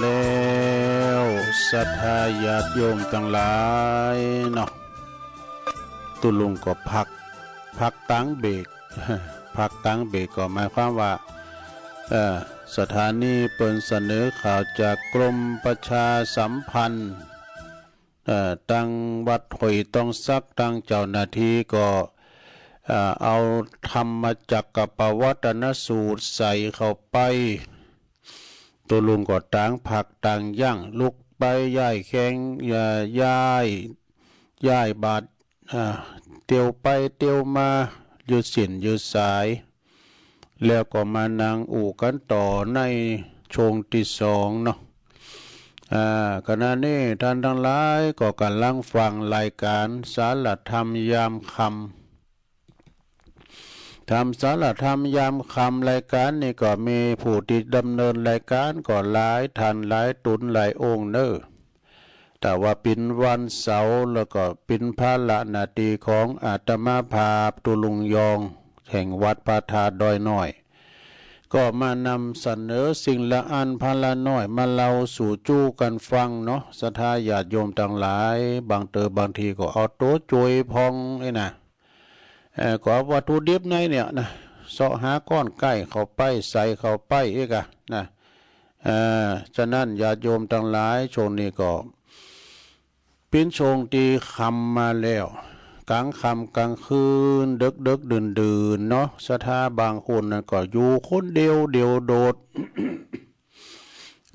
แล้วศรัทธาญาติโยมทั้งหลายเนาะตุลุงก็พักตั้งเบรก พักตั้งเบรกก็หมายความว่าสถานีเปิดเสนอข่าวจากกรมประชาสัมพันธ์ตั้งวัดหอยต้องซักตั้งเจ้าหน้าที่ก็เอาธรรมจักรปวัตนสูตรใส่เข้าไปตัวลุงก็ต่างผักต่างย่างลุกไปย้ายแข้งย้ายบาดเตียวไปเตียวมายืดเส้นยืดสายแล้วก็มานั่งอู่กันต่อในช่วงที่สองเนาะขณะนี้ท่านทั้งหลายก็กำลังฟังรายการสารธรรมยามค่ำสารธรรมยามค่ำรายการนี้ก็มีผู้ที่ดำเนินรายการก็หลายท่านหลายตุนหลายองค์เนอะแต่ว่าเป็นวันเสาร์แล้วก็เป็นพระละนาทีของอาตมาภาพตุลุงยองแห่งวัดพระธาตุดอยน้อยก็มานำเสนอสิ่งละอันพันละน้อยมาเล่าสู่จู้กันฟังเนาะศรัทธาญาติโยมต่างหลายบางทีก็เอาโต๊ะจุยพองนะก็วัตถุดิบในเนี่ยนะเสาะหาก้อนใกล้เข้าไปใส่เข้าไปอีกนะฉะนั้นญาติโยมต่างหลายช่วงนี้ก็เป็นช่วงที่คำมาแล้วกลางค่ำกลางคืนดึกดื่นเนาะศรัทธาบางคนนั่นก็อยู่คนเดียวโดด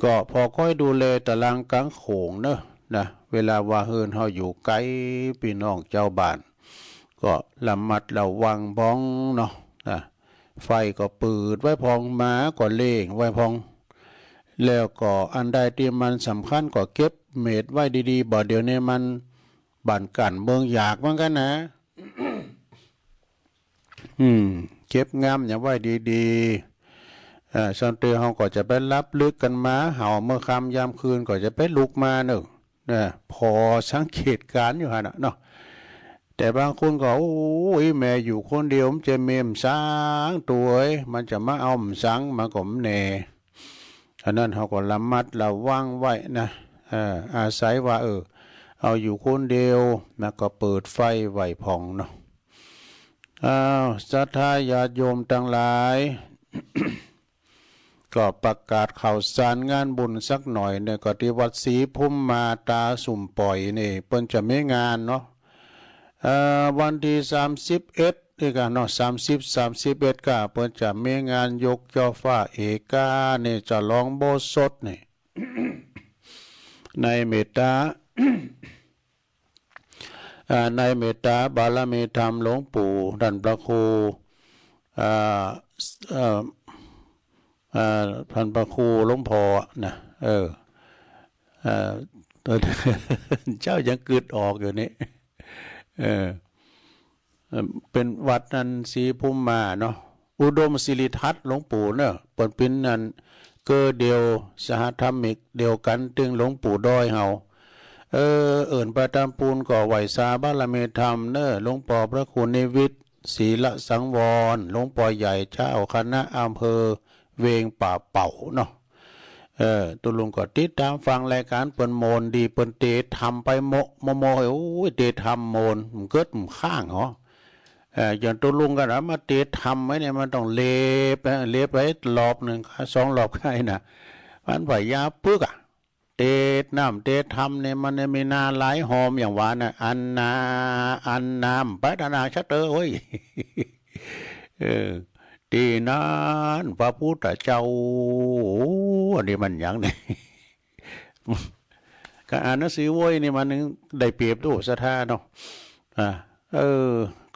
ก็พอค่อยดูแลตารางกลางโขงเนอะนะเวลาว่าเฮินเฮาอยู่ไกลพี่น้องเจ้าบ้านก็ระมัดระวังพ้องเนาะนะไฟก็ปืดไว้พองม้าก็เล่งไว้พองแล้วก็อันใดที่มันสำคัญก็เก็บเม็ดไว้ดีๆบ่เดี๋ยวนี้มันบ้านกันเมืองอยากเหมือนกันนะ เก็บงามอย่างไว้ดีๆสันเตอเขาก็จะไปรับลึกกันมาเห่าเมื่อค่ำยามคืนก็จะไปลุกมาเนอะพอสังเกตการอยู่ฮะเนาะแต่บางคนก็โอ้ยแม่อยู่คนเดียวมันจะเมมสังตัวมันจะมาเอาสังมาก็มแน่ฉะนั้นเขาก็ระมัดระวังไว้นะอาศัยว่าเอาอยู่คนเดียวแล้วก็เปิดไฟไว้พองเนาะศรัทธาญาติโยมทั้งหลาย ก็ประกาศข่าวสารงานบุญสักหน่อยเนี่ยก็ที่วัดศรีพุ่มมาตาสุ่มปล่อยนี่เพิ่นจะไม่งานเนาะวันที่31นี่กันเนาะ31ก็เพิ่นจะมีงานยกย่อฟ้าเอกาเนี่ยจะร้องโบสถนี่ ในเมตตา ในเมตตาบารมีธรรมหลวงปู่ท่านพระครูท่านพระครูหลวงพ่อนะเจ้ายังกึดออกอยู่นี่เป็นวัดนั้นศรีภูมิมาเนาะอุดมศิริทัศน์หลวงปู่เนาะเป็นนั้นเกิดเดียวสหธรรมิกเดียวกันตึงหลวงปู่ด้อยเฮาประตามปูนก่อไหวสาบารมีธรรมเนอะหลวงพ่อพระคุณนิวิตศีลสังวรหลวงพ่อใหญ่เจ้าคณะอำเภอเวงป่าเป่าเนาะตุลุงก็ติดตามฟังรายการเปิ้นโมนดีเปิ้นเตะทำไปโมโอ้ยเตะทำโมนมันเกิดมันข้างเหรออย่างตุลุงกันนะมาเตะทำไว้เนี่ยมันต้องเล็บไว้รอบหนึ่ง2 รอบใครนะมันไหวยาปึ๊กเตะน้ำเตะทำเนี่ยมันมีนาหลายหอมอย่างหวานนะอันน้ำพัฒนาชัดเตอโอ้ย ดีนั้นพระพุทธเจ้าอันนี้มันอย่างนี้ การอ่านหนังสือโว้ยนี่มันได้เปรียบตู้ศรัทธาเนาะ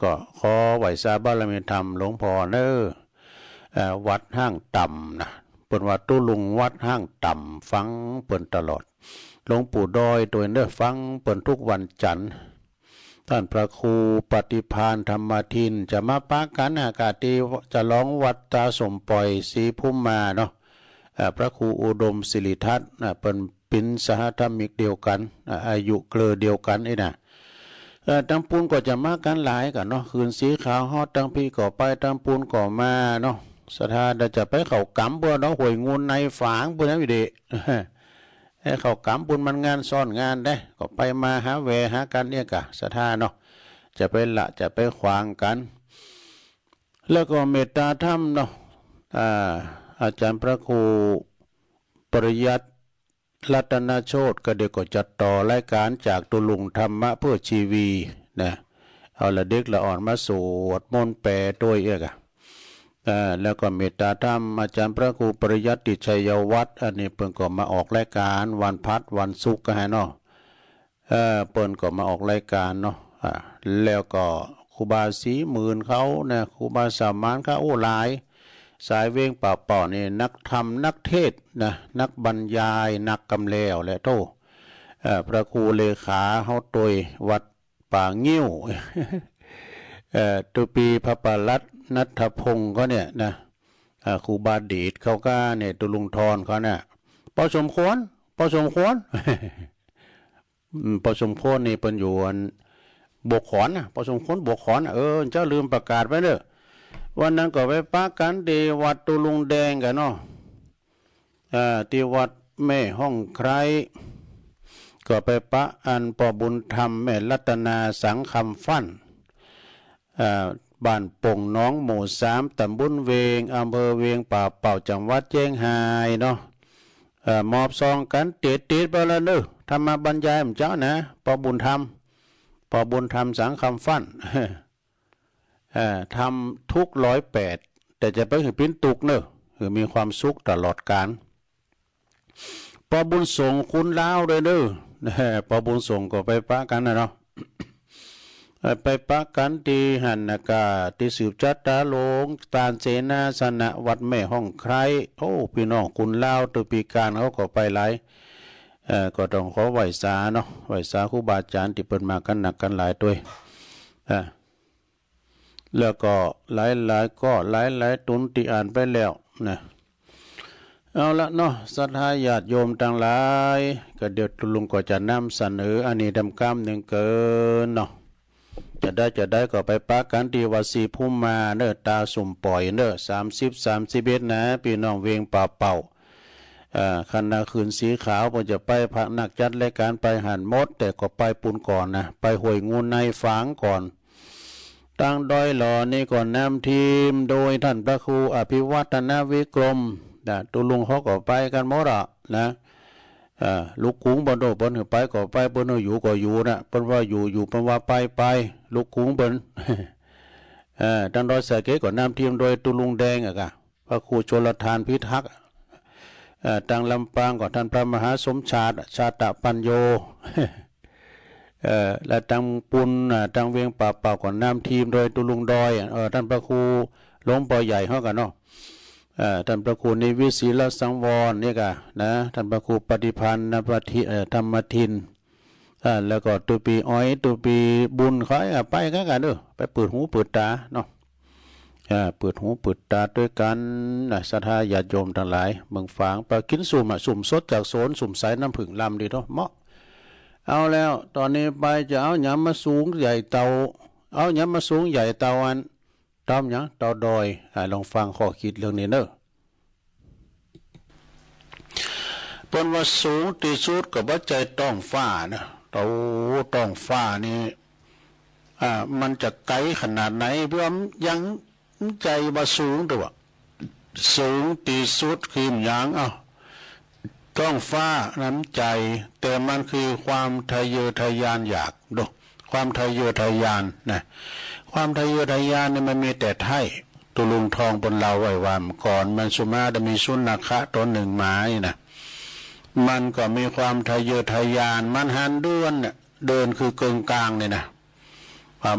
ก็ขอไหวสาบารมีธรรมหลวงพ่อเนอวัดห้างต่ำนะเปิ่นวัดตุลุงวัดห้างต่ำฟังเปิ่นตลอดหลวงปู่ดอยตัวเนอฟังเปิ่นทุกวันจันทร์ท่านพระครูปฏิภาณธรรมทินจะมาปะกันอากาศดีจะร้องวัดตาสมปล่อยศรีพุ่มมาเนาะพระครูอุดมศิริทัศน์เป็นปินสหธรรมิกเดียวกันอายุเกลือเดียวกันนะตั้งปูนก็จะมากันหลายกันเนาะคืนสีขาวฮอดตั้งพี่ก็ไปตั้งปูนก็มาเนาะสถานจะไปเข้ากำเพื่อเนาะหวยงูในฝางเพื่อนั้นวิเด ให้เขากำบุญมันงานซ่อนงานได้ก็ไปมาหาแวหากันเนี่ยกะศรัทธาเนาะจะไปละจะไปขวางกัน แล้วก็เมตตาธรรมเนาะอาจารย์พระครูปริยัติรัตนโชติก็เดี๋ยวก็จัดต่อรายการจากตุลุงธรรมะเพื่อชีวีนะเอาละเด็กละอ่อนมาสวดมนต์แปลด้วยเอกแล้วก็เมตตาธรรมอาจารย์พระครูปริยัติชัยวัฒน์อันนี้เพิ่นก็มาออกรายการวันพัดวันศุกร์กันเนาะเปิ้นก็มาออกรายการเนาะแล้วก็ครูบาศรีหมื่นเขาเนี่ยครูบาสามานเขาโอ้หลายสายเวงป่าป่อนี่นักธรรมนักเทศนะนักบรรยายนักกำเลวและโตพระครูเลขาเฮาตยวัดป่างิ้วตุปีพระปรัตน์นัทพงศ์ก็เนี่ยนะครูบาดีดเขาก็เนี่ยตุลุงทรเขาเนี่ยพอสมควรพอสมควร พอสมควรนี่เป็นอยู่บวกขอนนะพอสมควรบวกขอนเจ้าลืมประกาศไว้เด้อวันนั้นก็ไปปะกันที่วัดตุลุงแดงกันเนาะที่วัดแม่ห้องใครก็ไปปะอันปอบุญธรรมแม่รัตนาสังคำฟั่นบ้านป่งน้องหมู่3ตำบลเวงอำเภอเวียงป่าเป่าจังหวัดเชียงรายเนาะมอบซองกันติดไปแล้วเด้อธรรมบรรยายเจ้านะปอบุญธรรมสังคำฟั่นทำทุก108แต่จะไปถึงปิ้นตุกเนอะคือมีความสุขตลอดกาลปอบุญส่งคุณเล่าเลยเนอะปอบุญส่งก็ไปปะกันนะเนาะไปปะกันที่หันนากาที่สืบจัดตาหลงตาลเสนาสนะวัดแม่ห้องใครพี่น้องคุณเล่าตัวปีการเขาก็ไปหลายก็ต้องขอไหวสาเนาะไหวสาครูบาอาจารย์ที่เปิดมากันหนักกันหลายด้วยแล้วก็หลายก็หลายตุนที่อ่านไปแล้วนะเอาละเนาะศรัทธาญาติโยมทั้งหลายก็เดี๋ยวลุงก็จะนำเสนออันนี้ดำก้ามหนึ่งเกินเนาะจะได้ก็ไปปักกันที่วัดศรีภูมิมาเนอตาสุ่มปล่อยเนอ31นะพี่น้องเวียงป่าเป่าคณะคืนสีขาวผมจะไปพระนักจัดรายการไปหันมดแต่ก็ไปปุ่นก่อนนะไปห้วยงูในฝางก่อนตั้งดอยหล่อนี่ก่อนนำทีมโดยท่านพระครูอภิวัฒนวิกรมตุลุงเขาก็ไปกันหมดนะลูกกุ้งบนโดบนไปก็ไปบนอยู่ก็อยู่นะเป็นว่าอยู่เป็นว่าไปลูกกุ้งบนตั้งดอยสะเกก่อนนำทีมโดยตุลุงแดงพระครูชลทานพิทักษ์ตั้งลำปางก่อนท่านพระมหาสมชาตปัญโยและตั้งปุณตั้งเวียงป่าเป่าก่อนนำทีมโดยตุลุงดอยท่านพระครูหลวงพ่อใหญ่เขากันเนาะท่านพระครูนิวิศิลสังวรเนี่ยกะนะท่านพระครูปฏิพันธ์ธรรมทินแล้วก็ตุปีอ้อยตุปีบุญเขาไปกันเด้อไปเปิดหูเปิดตาเนาะเปิดหูเปิดตาด้วยกันศรัทธาญาติโยมทั้งหลายเมืองฝางไปกินสุ่มสดจากโซนสุ่มสายน้ำผึ้งลำดีเนาะเหมาะเอาแล้วตอนนี้ไปจะเอาหยำมาสูงใหญ่เตาเอาหยำมาสูงใหญ่เตาอันตอมหยังเตาดอยลองฟังข้อคิดเรื่องนี้เนอะเปิ้นว่าสูงที่สุดกับว่าใจต้องฟ้านะเตาต้องฟ้านี่มันจะไกลขนาดไหนเพื่อยังใจว่าสูงตัวสูงที่สุดคืออย่างต้องฟ้าน้ำใจแต่มันคือความทะเยอทะยานอยากดูความทะเยอทะยานนะความทะเยอทะยานนี่มันมีแต่ไทยตุลุงทองบนเราไว้วามก่อนมันสุมาจะมีสุนัขะตัวหนึ่งมานี่นะมันก็มีความทะเยอทะยานมันหันด้วนเนี่ยเดินคือเกิงกลางเนี่ยนะ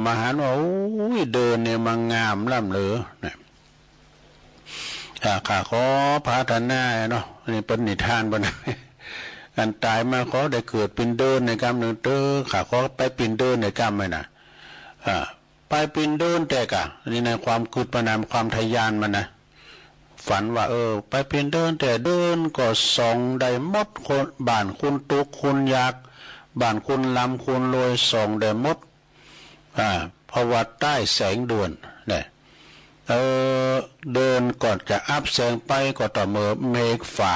มาหันว่าโอ้ยเดินเนี่ยมันงามล่ำเหลือนะข้าขอพาธนาเนาะนี่เป็นนิทานบนกันตายมาขอได้เกิดเป็นเดินในกรรมหนึ่งข้าขอไปเป็นเดินในกรรมไหมนะไปเป็นเดินแต่กะนี่ในความกุศลนามความทยานมันนะฝันว่าไปเป็นเดินแต่เดินก็ส่องได้หมดคนบ้านคุณตุกคุณยากบ้านคุณลำคุณลอยส่องได้หมดเพราะว่าใต้แสงด่วนเนี่ยเดินก่อนจะอับแสงไปก็ต่อเมื่อเมฆฝ่า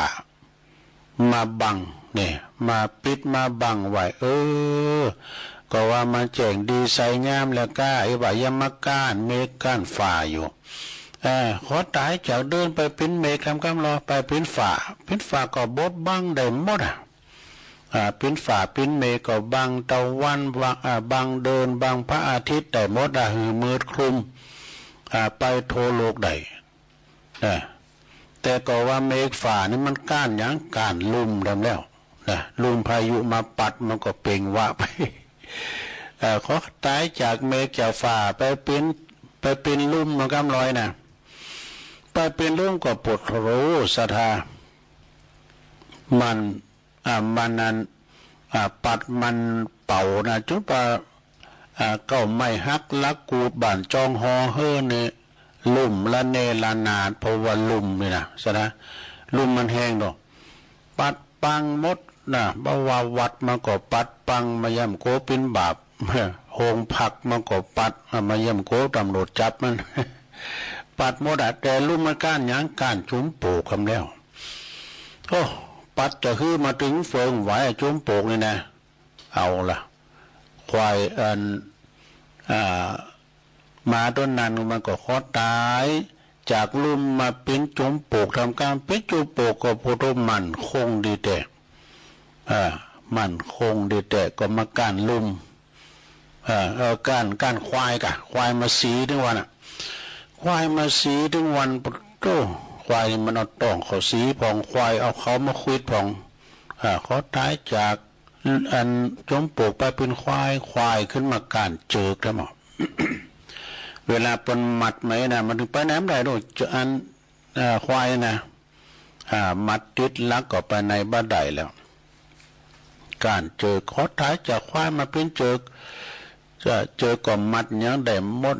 มาบัง เนี่ยมาปิดมาบังไว้ก็ว่ามันแจ้งดีใสงามแล้วก้าไอ้ว่ายามาก้านเมฆก้านฝ่าอยู่ขอตายจากเดินไปเป็นเมฆคำรอไปเป็นฝ่าก็บดบังได้หมดเป็นฝ่าเป็นเมฆก็บังตะวันบังเดินบังพระอาทิตย์ได้หมดหือมืดคลุมไปโทโลกได้แต่ก็ว่าเมฆฝ่านี่มันก้านยังก้านลุ่มดำแล้วลุ่มพายุมาปัดมันก็เป่งวะไปขอตายจากเมฆจากฝ่าไปเป็นลุ่มมันกำลอยไปเป็นลุ่มก็ปวดรู้ศรัทธามันนั้นปัดมันเป่าจุดว่าเก้าไม่ฮักลักกูดบ้านจองฮอเฮ้อเนี่ยลุ่มละเนละนาดเพราะว่าลุ่มนี่นะศรัทธาลุ่มมันแห้งดอกปัดปังมดบ่าววัดมันก็ปัดปังมาย่ำโกเป็นบาปโหงผักมันก็ปัดมาย่ำโกตำรวจจับมันปัดหมดแต่ลุ่มมันก้านยังก้านจุ้มปลูกคำแล้วปัดจะคือมาถึงเฟิงไหวจุ้มปลูกนี่นะเอาล่ะควายมาต้นนั้นมันก็ขอตายจากลุ่มมาเป็นจุ้มปลูกทำการเป็นจุ้มปลูกก็พุทธมันคงดีแต่มันคงดีแต่ก็มาก้านลุ่มก้านควายควายมาสีทั้งวันควายมาสีทั้งวันโตควายมันเอาต้องเขาสีผ่องควายเอาเขามาคุยผ่องเขาตายจากอันจมปลูกไปเป็นควายขึ้นมาการเจิกทั้งหมด เวลาปนมัดไหมมันถึงไปน้ำได้ด้วยอันควายมัดติดลักก็ไปในบ้านใดแล้วการเจอขอท้ายจากควายมาเป็นเจอก่อมัดยังได้หมด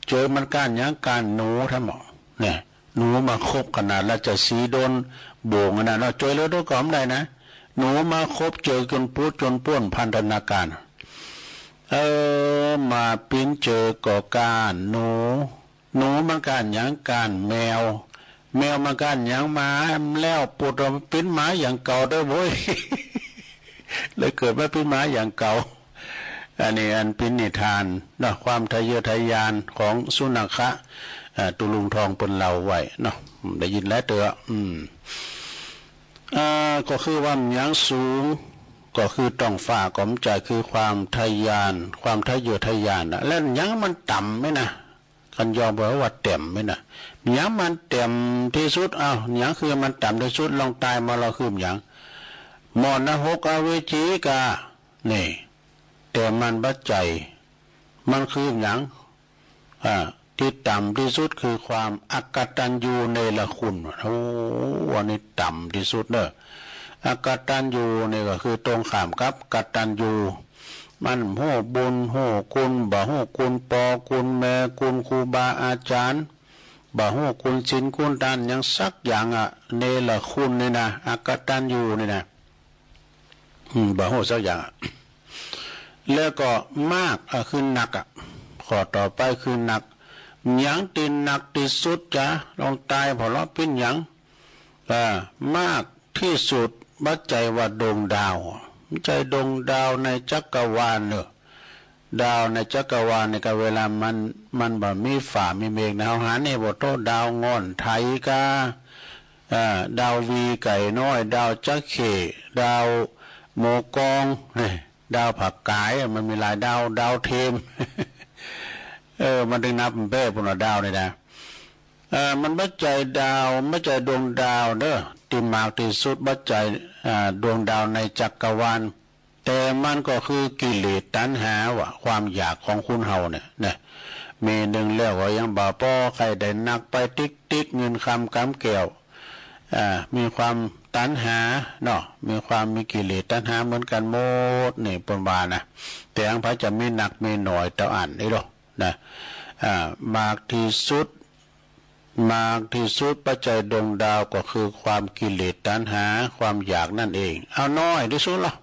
เจอมันการยังการหนูทั้งหมดเนี่ยหนูมาคบขนาดแล้วจะสีโดนโบ่งนะเราเจอแล้วด้วยก่อมได้นะหนูมาคบเจอจนพูดจนป้วนพันธนาการมาปิ้นเจอก่อการหนูมันการยังการแมวมันการยังมาแล้วปวดปิ้นหมาอย่างเก่าได้โว้ย เลยเกิดมาเป็นหมาอย่างเก่าอันนี้อันเป็นนิทานความทะเยอทะยานของสุนัขะตุลุงทองปนเล่าไว้ได้ยินแล้วเตอก็คือว่าอย่างสูงก็คือต้องฝ่ากลมใจคือความทะยานความทะเยอทะยานแล้วยังมันต่ำไหมนะกันยอมบอกว่าเต็มไหมนะยังมันเต็มที่สุดยังคือมันต่ำที่สุดลองตายมาเราคืออย่างมรณะหกอเวจีกานี่แต่มันบัดใจมันคืออย่างที่ต่ำที่สุดคือความอกตัญญูเนรคุณวันนี้ต่ำที่สุดอกตัญญูนี่ก็คือตรงข้ามกับกตัญญูมันโหบุญโหคุณบ่โหคุณปอคุณแม่คุณครูบาอาจารย์บ่โหคุณศีลคุณทานยังสักอย่างเนรคุณนี่นะอกตัญญูนี่นะบ่โหสักอย่างแล้วก็มากคือหนักข้อต่อไปคือหนักหยังตีหนักที่สุดจ้ะลองตายพอเราเป็นหยังมากที่สุดบัดใจว่าดวงดาวใจดวงดาวในจักรวาลดาวในจักรวาลในกับเวลามันบ่มีฝ่ามีเมฆหาเนี่ยบ่โตดาวงอนไทยกาดาววีไก่น้อยดาวจักเขดาวโมกองดาวผักกายมันมีหลายดาวเทม มันถึงนับเป็นเป้ปุ่นดาวเลยนะมันบัจจัยดาวบัจจัยดวงดาวที่มากที่สุดบัจจัยดวงดาวในจักรวาลแต่มันก็คือกิเลสตัณหาความอยากของคุณเฮาเนี่ยมีหนึ่งแล้วก็ยังบ่พอใครได้นักไปติ๊กเงินคำกำแก้วมีความตัณหามีความมีกิเลสตัณหาเหมือนกันหมดนี่ปนบานะแต่อังพระจะมีหนักมีหน่อยต่ออ่านนี่หรอกมากที่สุดปัจจัยดวงดาวก็คือความกิเลสตัณหาความอยากนั่นเองเอาน้อยที่สุดหรอ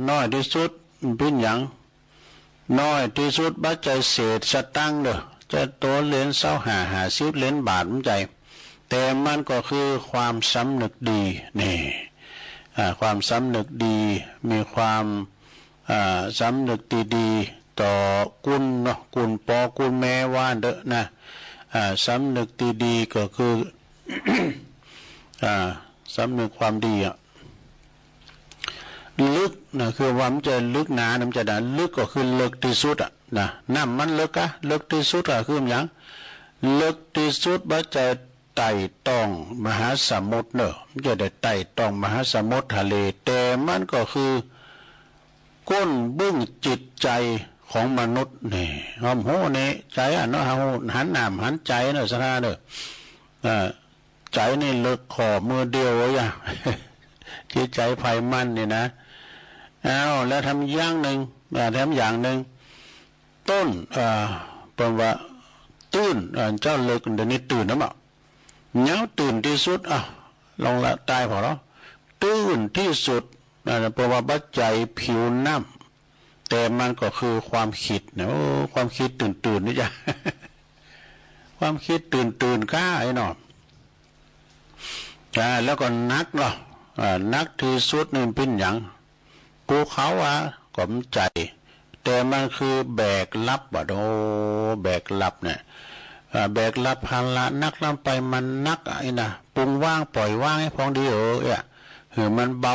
น้อยที่สุดเป็นอย่างน้อยที่สุดปัจจัยเศษสตังค์จะตัวเหรียญ50เหรียญบาทมันใจแต่มันก็คือความสำนึกดีนี่ ความสำนึกดีมีความสำนึกดีๆต่อกุลเนาะกุลปอกุลแม่ว่านเด้อนะสำนึกดีๆก็คือ สำนึกความดีลึกนะคือว่ามันจะลึกหนามันจะด่าลึกก็คือลึกที่สุดนะน้ำมันลึกลึกที่สุดคืออย่างลึกที่สุดว่าจะไต่ต้องมหาสมุทรเนอะมันจะได้ไต่ต้องมหาสมุทรทะเลแต่มันก็คือก้นบึ้งจิตใจของมนุษย์นี่หอมโหนี่ใจเนาะหันหนามหันใจเนาะสนาเนอะใจนี่เลิกขอมือเดียวอย่างจิตใจไฟมันนี่นะแล้วทำอย่างหนึ่งทำอย่างหนึ่งต้นเป็นว่าตื่นเจ้าเลิกเดี๋ยวนี้ตื่นนะมั้งเนี้ยตื่นที่สุดลองละตายพอแล้วตื่นที่สุดเพราะว่าบัจจัยผิวน้ำแต่มันก็คือความคิดนะความคิดตื่นนี่จ้ะ ความคิดตื่นก้าไอ้หนอแล้วก็นักเนาะนักที่สุดนี่เป็นอย่างภูเขาก็มใจแต่มันคือแบกรับโอ้แบกรับเนี่ยแบกรับภาระนักลำไปมันนักไอ้นะปรุงว่างปล่อยว่างให้พองดีมันเบา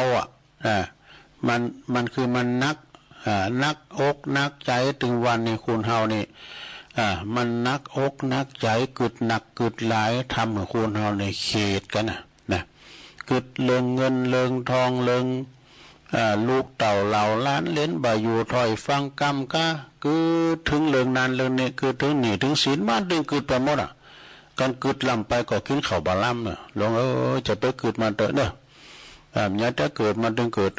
มันคือมันนักอกนักใจถึงวันนี้คุณเฮานี่มันนักอกนักใจกึดหนักกึดหลายทำให้คุณเฮาในเขตกันนะกึดเลิงเงินเลิงทองเลิงลูกเต่าเหล่าล้านเล่นบ่อยู่ถอยฟังกรรมก็คือถึงเรื่องนั้นเรื่องนี้คือถึงหนีถึงศีลบ้านถึงกึดไปหมดการกึดลำไปก็กินข้าวบาล่ำลงจะไปกึดมาเตอะเนอะอย่าจะเกิดมาถึงเกิด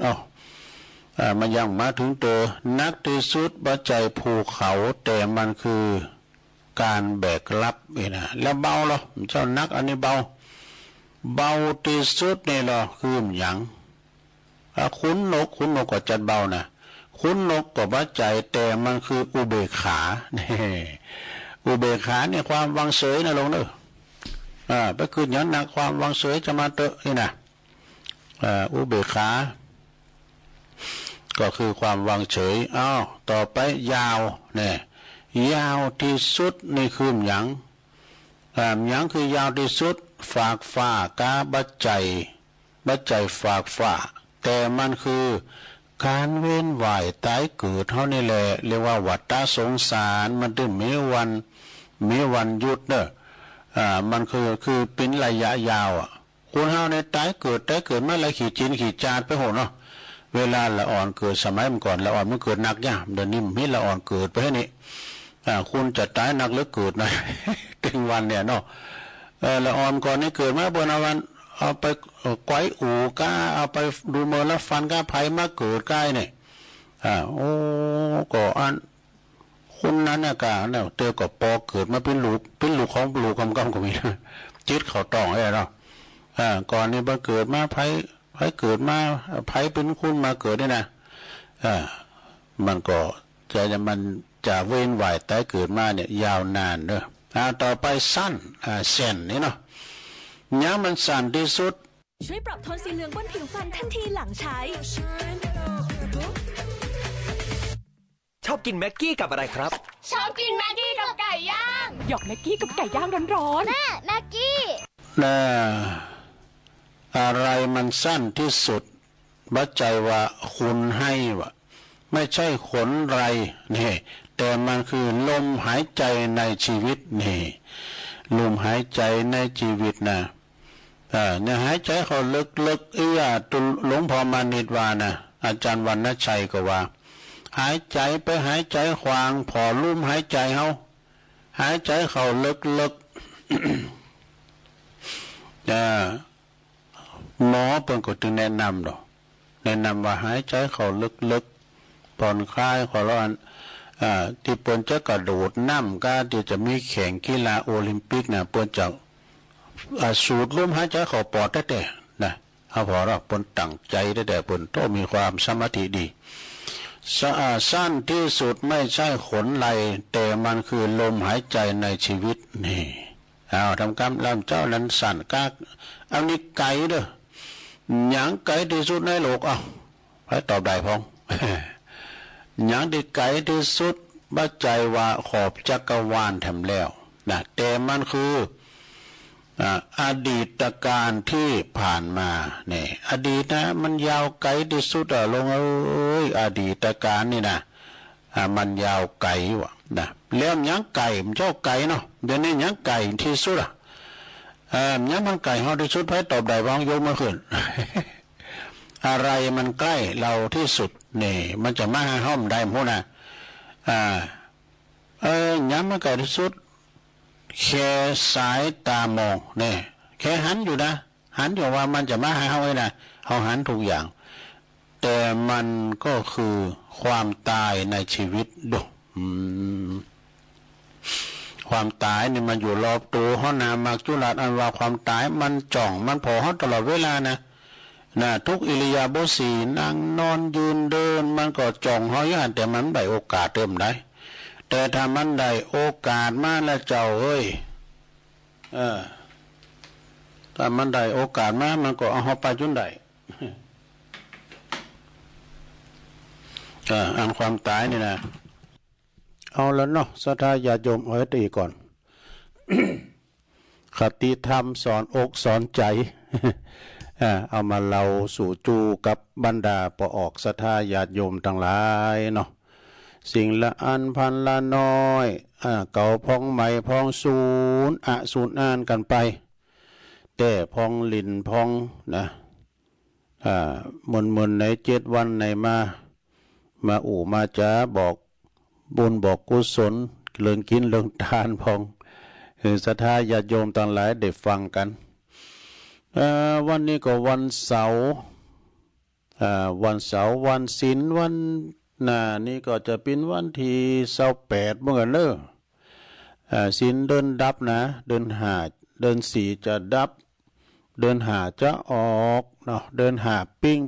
มันยังมาถึงตัวนักที่สุดบัจจัยภูเขาแต่มันคือการแบกรับนะแล้วเบาหรอเจ้านักอันนี้เบาที่สุดนี่หรอคืออย่างขุนนกก็จัดเบานะขุนนกก็บัจจัยแต่มันคืออุเบกขาเนี่ยอุเบกขาเนี่ยความวางเฉยนะลงเนอะไปคืนอย่างนักความวางเฉยจะมาเตอะนี่นะอุเบกขาก็คือความวางเฉยต่อไปยาวเนี่ยยาวที่สุดนี่คืออย่างคือยาวที่สุดฝากฝ่ากาบัจจัยฝากฝ่าแต่มันคือการเว้นว่ายตายเกิดเท่านี้แหละเรียกว่าวัฏสงสารมันถึงมีวันหยุดเนอะมันคือเป็นระยะยาวคนเฮาในตายเกิดมาละขี่จินขี่จานไปโหเนาะเวลาละอ่อนเกิดสมัยเมื่อก่อนละอ่อนมันเกิดหนักเนี่ยเดี๋ยวนี้มีละอ่อนเกิดไปให้นี่คุณจะตายหนักหรือเกิดนะ ถึงวันเนี่ยเนาะละอ่อนก่อนนี่เกิดมาบนวันเอาไปไกวอู่ก้าเอาไปดูเมื่อแล้วฟันก้าไผ่มาเกิดใกล้เนี่ยก็อันคุณนั้นน่ะกะเนี่ยเตอก็ปอเกิดมาเป็นลูกของลูกกำก็มีจิตเขาต้องไอ้เนาะก่อนนี้มาเกิดมาไผ่เกิดมาไผ่เป็นคุณมาเกิดเนี่ยนะมันก็มันจะเว้นไหวแต่เกิดมาเนี่ยยาวนานเนอะต่อไปสั้นเส้นนี่เนาะย้ำมันสั้นที่สุดช่วยปรับโทนสีเหลืองบนผิวฟันทันทีหลังใช้ชอบกินแม็กกี้กับอะไรครับชอบกินแม็กกี้กับไก่ย่างหยอกแม็กกี้กับไก่ย่างร้อนๆแม่แม็กกี้อะไรมันสั้นที่สุดบัจจัยว่าคุณให้ไม่ใช่ขนไรนี่แต่มันคือลมหายใจในชีวิตนี่ลมหายใจในชีวิตนะเนี่ยหายใจเขาลึกๆตุหลวงพ่อมานิดว่านะอาจารย์วรรณชัยก็ว่าหายใจไปหายใจขวางพอลุ่มหายใจเขาหายใจเขาลึกๆหมอเพิ่นก็จึงแนะนำว่าหายใจเขาลึกๆผ่อนคลายขอร้อนที่เปิ้นจะกระโดดน้ำก็ที่จะมีแข่งกีฬาโอลิมปิกนะเปิ้นจะสูดลมหายใจเข้าปอดได้นะเอาพอเราเปิ้นตั้งใจได้เปิ้นต้องมีความสมาธิดีสั้นที่สุดไม่ใช่ขนไหลแต่มันคือลมหายใจในชีวิตนี่ทำกรรมลำเจ้านั้นสั่นกากเอานี่ไก่เด้อ หยังไกลที่สุดในโลกอ่ะให้ตอบได้พ้อง หยังที่ไกลที่สุดบัดใจว่าขอบจักรวาลแถมแล้วนะแต่มันคืออดีตการที่ผ่านมาเนี่ยอดีตนะมันยาวไกลที่สุดอะลงเอ้ยอดีตการนี่นะมันยาวไกลวะนะแล้วหยังไก่มันเจ้าไก่เนาะเดี๋ยวนี้หยังไก่ที่สุดอะหยังมันไก่เฮาที่สุดให้ตอบได้บ้างยกมาขึ้น อะไรมันใกล้เราที่สุดนี่มันจะมาหาห้อมได้พวกนะหยังมันไกลที่สุดแค่สายตามองเนี่ยแค่หันอยู่นะหันอยู่ว่ามันจะมาหาเฮาไว้นะเฮาหันทุกอย่างแต่มันก็คือความตายในชีวิตดูความตายนี่มันอยู่รอบตัวเฮานามักจุลาดอันว่าความตายมันจ่องมันพอเฮาตลอดเวลานะทุกอิริยาบถสี่นั่งนอนยืนเดินมันก็จ่องเฮาอยู่หั่นแต่มันได้โอกาสเติมได้แต่ถ้ามันได้โอกาสมาแล้วเจ้าเอ้ยถ้ามันได้โอกาสมามันก็เอาเฮาไปจนได้ อันความตายนี่นะเอาแล้วเนาะศรัทธาญาติโยมเอาให้ตีก่อน คติธรรมสอนอกสอนใจ เอามาเล่าสู่จูกับบรรดาปออกศรัทธาญาติโยมทั้งหลายเนาะสิ่งละอันพันละน้อยเก่าพองใหม่พองศูนย์ศูนย์อ่านกันไปแต่พองลินพองนะมนใน7 วันในมาอู่มาจ้าบอกบุญบอกกุศลเรื่องกินเรื่องทานพองศรัทธาญาติโยมต่างหลายได้ฟังกันวันนี้ก็วันเสาร์วันศีลวันนี่ก็จะเป็นวันที่28เหมือนกันเนอะศีลเดินดับนะเดิน5เดิน4จะดับเดิน5จะออกเนาะเดิน5ปิ้ง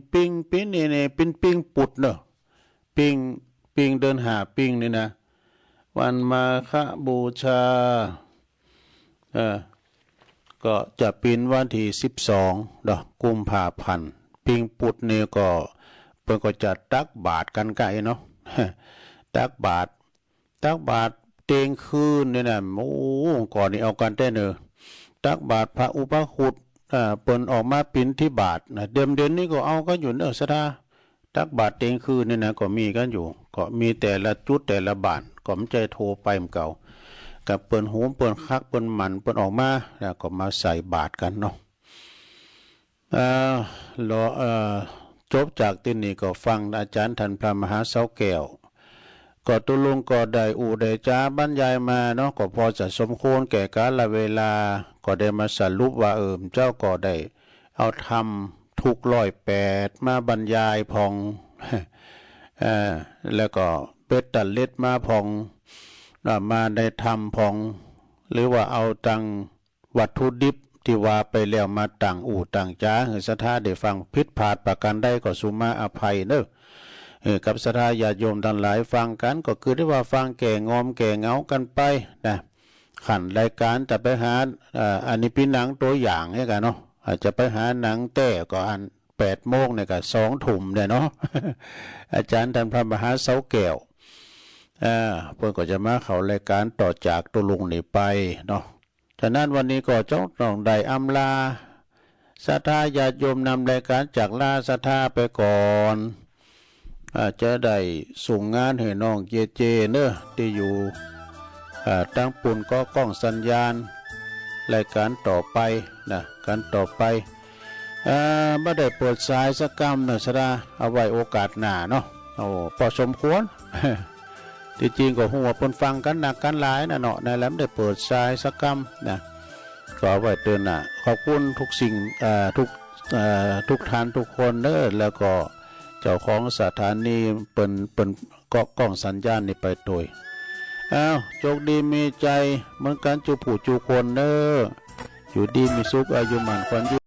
นี่ปิ้งปุดเนอะปิ้งเดินปิ้งนี่นะวันมาฆบูชาก็จะเป็นวันที่12กุมภาพันธ์ปิ้งปุดนี่ก็เพิ่นก็จะตักบาตรกันไกลเนาะ ตักบาตรเตงคืนนี่นะโอ้ก่อนนี้เอากันได้เนอะตักบาตรพระอุปคุตเปิ้นออกมาปิณฑบาตนะเดือนนี้ก็เอากันอยู่เนอะศรัทธาตักบาตรเตงคืนนี่นะก็มีกันอยู่ก็มีแต่ละจุดแต่ละบาทก็มันใจโทรไปมเก่ากับเปิ้นโหมเปิ้นคักเปิ้นมันเปิ้นออกมาแล้วก็มาใส่บาตรกันเนาะจบจากที่นี่ก็ฟังอาจารย์ท่านพระมหาเสาแก้วก็ตุลุงก็ได้ได้จ้าบรรยายมาเนาะก็พอจะสมควรแก่กาลเวลาก็ได้มาสรุปว่าเจ้าก็ได้เอาธรรมทุก108มาบรรยายพอง แล้วก็เป็ดตัดเล็ดมาพองมาได้ทำพองหรือว่าเอาตังวัตถุดิบที่ว่าไปแล้วมาต่างต่างจ้าศรัทธาได้ฟังผิดพลาดประการใดก็สุมาอภัยเนอะกับศรัทธาญาติโยมทั้งหลายฟังกันก็คือได้ว่าฟังแก่งอมแก่เงากันไปนะขันรายการจะไปหาอันนี้เป็นหนังตัวอย่างเนี่ยกันเนาะอาจจะไปหาหนังแต่ก็อัน8 โมงเนี่ยก็2 ทุ่มเนี่ยเนาะ อาจารย์ท่านพระมหาเสาแก้วเพื่อนก็จะมาเข้ารายการต่อจากตุลุงนี่ไปเนาะฉะนั้นวันนี้ก็เจ้าต้องได้อำลาศรัทธาญาติโยมนำรายการจากลาศรัทธาไปก่อนจะได้ส่งงานให้น้องเจเนอะที่อยู่ตั้งปุ่นก็กล้องสัญญาณรายการต่อไปนะการต่อไปไม่ได้เปิดสายสักกรรมนะศรัทธาเอาไว้โอกาสหน้าเนาะพอสมควร ที่จริงก็หัวปนฟังกันหนักกันหลายนะเนาะในแล้วได้เปิดสายสักกรรมนะก็ไว้เตือนนะขอบคุณทุกสิ่งทุกท่านทุกคนเนอะแล้วก็เจ้าของสถานีเปิ่นก็กล้องสัญญาณนี่ไปโดยโชคดีมีใจเหมือนกันจูผู้จูคนเนอะอยู่ดีมีสุขอายุมันควันยืน